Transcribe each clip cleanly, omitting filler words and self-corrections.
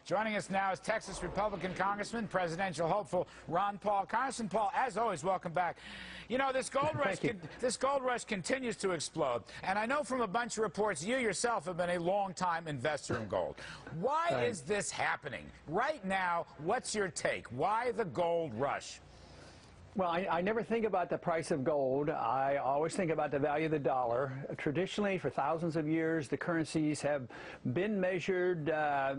Joining us now is Texas Republican Congressman, presidential hopeful Ron Paul. Congressman Paul, as always, welcome back. You know, this gold rush continues to explode, and I know from a bunch of reports you yourself have been a long-time investor in gold. Why is this happening right now? What's your take? Why the gold rush? Well, I never think about the price of gold. I always think about the value of the dollar. Traditionally, for thousands of years, the currencies have been measured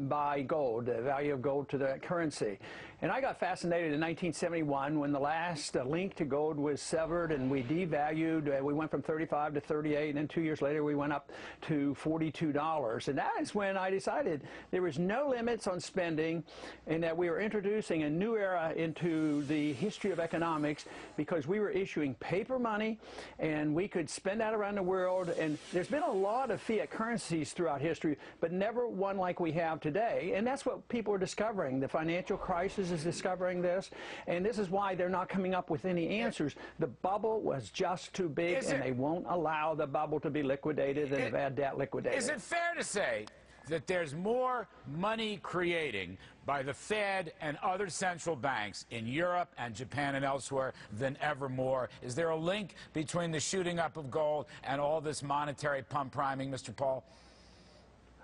by gold, the value of gold to the currency. And I got fascinated in 1971 when the last link to gold was severed and we devalued. We went from 35 to 38, and then 2 years later we went up to $42. And that is when I decided there was no limits on spending and that we were introducing a new era into the history of economics, because we were issuing paper money and we could spend that around the world. And there's been a lot of fiat currencies throughout history, but never one like we have today. And that's what people are discovering. The financial crisis is discovering this, and this is why they're not coming up with any answers. The bubble was just too big, and they won't allow the bubble to be liquidated and the bad debt liquidated. Is it fair to say that there's more money creating by the Fed and other central banks in Europe and Japan and elsewhere than ever more? Is there a link between the shooting up of gold and all this monetary pump priming, Mr. Paul?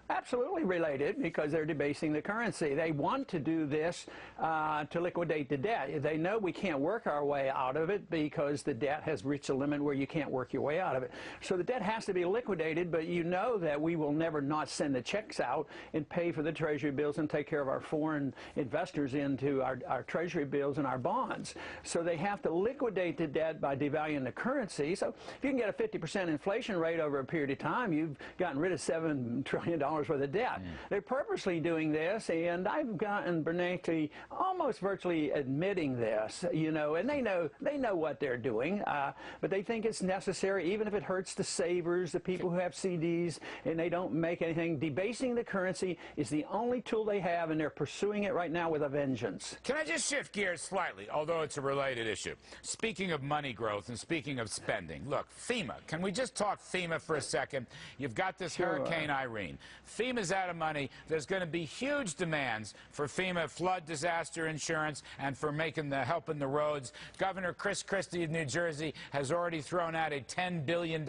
Absolutely related, because they're debasing the currency. They want to do this to liquidate the debt. They know we can't work our way out of it because the debt has reached a limit where you can't work your way out of it. So the debt has to be liquidated, but you know that we will never not send the checks out and pay for the Treasury bills and take care of our foreign investors into our Treasury bills and our bonds. So they have to liquidate the debt by devaluing the currency. So if you can get a 50% inflation rate over a period of time, you've gotten rid of $7 trillion worth of debt. They're purposely doing this, and I've gotten Bernanke almost virtually admitting this, you know, and they know what they're doing, but they think it's necessary, even if it hurts the savers, the people who have CDs, and they don't make anything. Debasing the currency is the only tool they have, and they're pursuing it right now with a vengeance. Can I just shift gears slightly, although it's a related issue? Speaking of money growth and speaking of spending, look, FEMA. Can we just talk FEMA for a second? You've got this Hurricane Irene. FEMA's out of money. There's going to be huge demands for FEMA flood disaster insurance and for helping the roads. Governor Chris Christie of New Jersey has already thrown out a $10 billion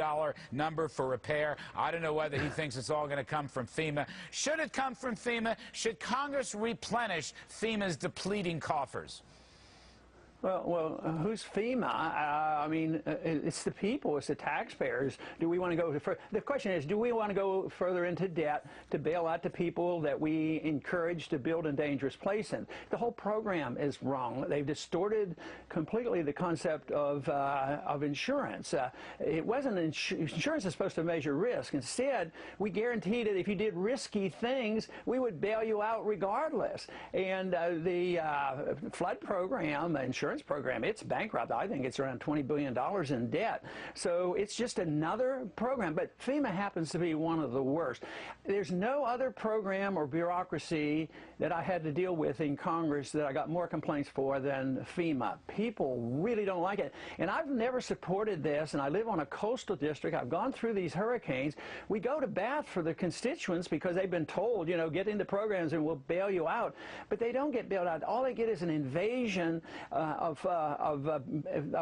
number for repair. I don't know whether he thinks it's all going to come from FEMA. Should it come from FEMA? Should Congress replenish FEMA's depleting coffers? Well, who's FEMA? I mean, it's the people, it's the taxpayers. Do we want to go further? The question is, do we want to go further into debt to bail out the people that we encourage to build in dangerous places? The whole program is wrong. They've distorted completely the concept of insurance. It wasn't insurance is supposed to measure risk. Instead, we guaranteed that if you did risky things, we would bail you out regardless. And the flood program, the insurance program, it's bankrupt. I think it's around $20 billion in debt. So it's just another program. But FEMA happens to be one of the worst. There's no other program or bureaucracy that I had to deal with in Congress that I got more complaints for than FEMA. People really don't like it. And I've never supported this, and I live on a coastal district. I've gone through these hurricanes. We go to bat for the constituents because they've been told, you know, get into programs and we'll bail you out. But they don't get bailed out. All they get is an invasion of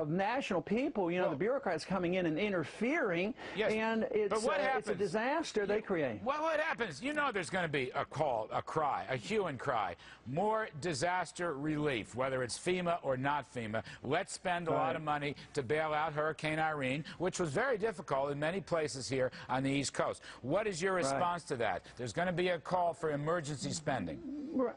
national people, you know, the bureaucrats coming in and interfering, and it's a disaster they create. Well, what happens? You know there's going to be a call, a cry, a hue and cry. More disaster relief, whether it's FEMA or not FEMA. Let's spend a lot of money to bail out Hurricane Irene, which was very difficult in many places here on the East Coast. What is your response to that? There's going to be a call for emergency spending.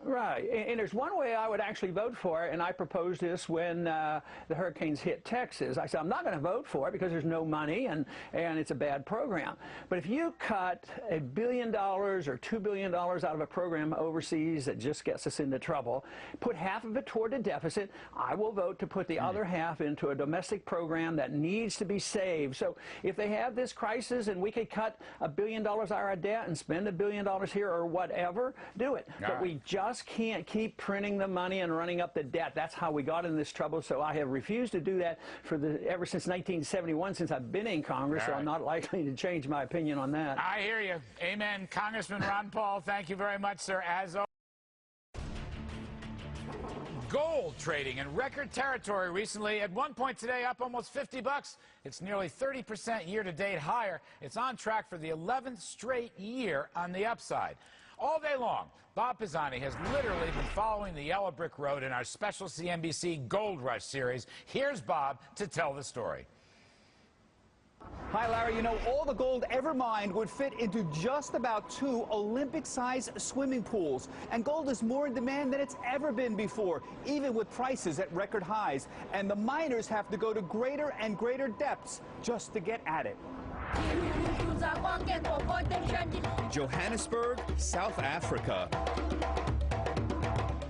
Right. And there's one way I would actually vote for it, and I proposed this when the hurricanes hit Texas. I said, I'm not going to vote for it because there's no money and it's a bad program. But if you cut $1 billion or $2 billion out of a program overseas that just gets us into trouble, put half of it toward the deficit, I will vote to put the other half into a domestic program that needs to be saved. So if they have this crisis and we could cut $1 billion out of our debt and spend $1 billion here or whatever, do it. But we just can't keep printing the money and running up the debt. That's how we got in this trouble. So I have refused to do that ever since 1971, since I've been in Congress. So I'm not likely to change my opinion on that. I hear you. Amen. Congressman Ron Paul, thank you very much, sir. As always. Gold trading in record territory recently. At one point today, up almost 50 bucks. It's nearly 30% year-to-date higher. It's on track for the 11th straight year on the upside. All day long, Bob Pisani has literally been following the yellow brick road in our special CNBC Gold Rush series. Here's Bob to tell the story. Hi, Larry. You know, all the gold ever mined would fit into just about 2 Olympic-sized swimming pools. And gold is more in demand than it's ever been before, even with prices at record highs. And the miners have to go to greater and greater depths just to get at it. Johannesburg, South Africa.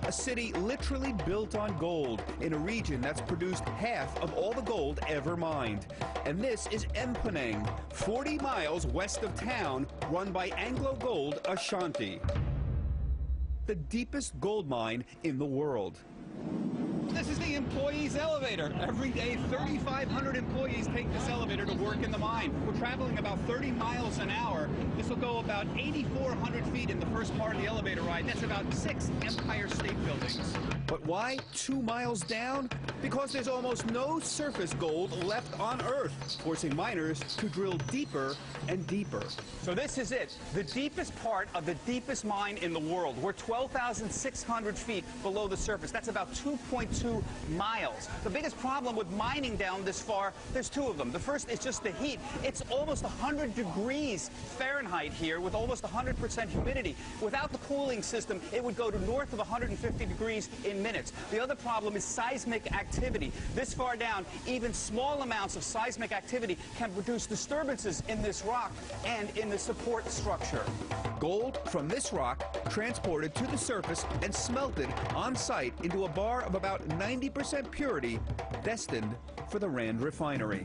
A city literally built on gold in a region that's produced half of all the gold ever mined. And this is Mponeng, 40 miles west of town, run by Anglo Gold Ashanti, the deepest gold mine in the world. This is the employees' elevator. Every day, 3,500 employees take this elevator to work in the mine. We're traveling about 30 miles an hour. This will go about 8,400 feet in the first part of the elevator ride. That's about 6 Empire State Buildings. But why 2 miles down? Because there's almost no surface gold left on Earth, forcing miners to drill deeper and deeper. So this is it, the deepest part of the deepest mine in the world. We're 12,600 feet below the surface. That's about 2.2 miles. The biggest problem with mining down this far, there's 2 of them. The first is just the heat. It's almost 100 degrees Fahrenheit here with almost 100% humidity. Without the cooling system, it would go to north of 150 degrees in minutes. The other problem is seismic activity. This far down, even small amounts of seismic activity can produce disturbances in this rock and in the support structure. Gold from this rock transported to the surface and smelted on site into a bar of about 90% purity, destined for the Rand refinery.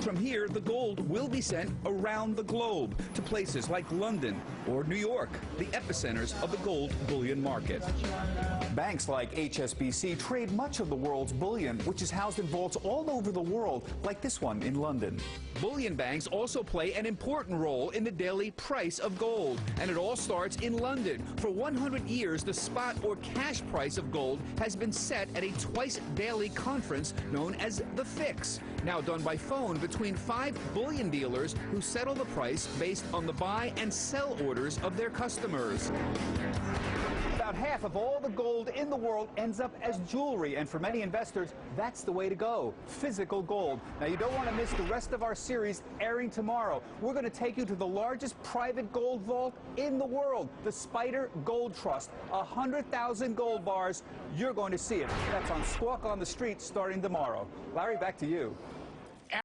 From here, the gold will be sent around the globe to places like London or New York, the epicenters of the gold bullion market. Banks like HSBC trade much of the world's bullion, which is housed in vaults all over the world, like this one in London. Bullion banks also play an important role in the daily price of gold, and it all starts in London. For 100 years, the spot or cash price of gold has been set at a twice-daily conference known as the Fix, now done by phone between 5 bullion dealers who settle the price based on the buy and sell orders of their customers. About half of all the gold in the world ends up as jewelry, and for many investors, that's the way to go, physical gold. Now, you don't want to miss the rest of our series airing tomorrow. We're going to take you to the largest private gold vault in the world, the Spider Gold Trust. 100,000 gold bars. You're going to see it. That's on Squawk on the Street starting tomorrow. Larry, back to you.